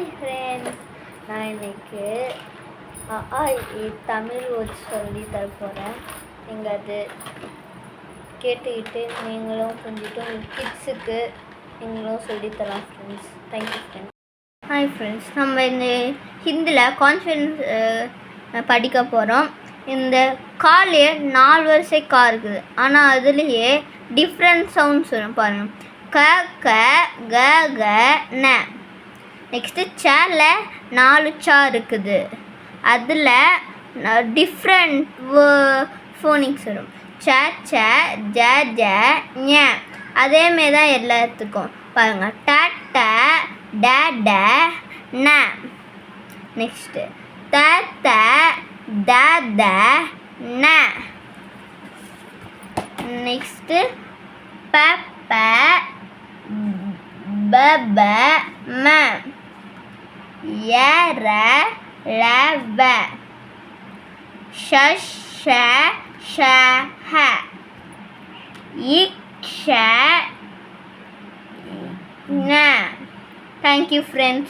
Hi friends, நான் இன்னைக்கு Tamil word சொல்லி தர போகிறேன். நீங்கள் அது கேட்டுக்கிட்டு நீங்களும் செஞ்சுட்டு உங்கள் கிட்ஸுக்கு நீங்களும் சொல்லித்தரலாம் friends. Thank you friends. Hi friends, நம்ம இந்த ஹிந்தியில் கான்ஃபிடன்ஸ் படிக்க போகிறோம். இந்த காலே 4 வரிசை கா இருக்குது, ஆனால் அதுலேயே டிஃப்ரெண்ட் சவுண்ட்ஸ் வரும் பாருங்கள். க க க க ந. நெக்ஸ்ட்டு சேல 4 சா இருக்குது, அதில் டிஃப்ரெண்ட் ஃபோனிக்ஸ் வரும். ச ச ஜ ஜ ஞ. அதேமாரி தான் எல்லாத்துக்கும் பாருங்கள். ட ட ட ட ந. நெக்ஸ்ட்டு த த த த ந. நெக்ஸ்ட்டு ப ப ப ப ம. ய ர ல வ. ஷ ஷ ஷ ஹ. இக் ஷ ஞ. Thank you friends.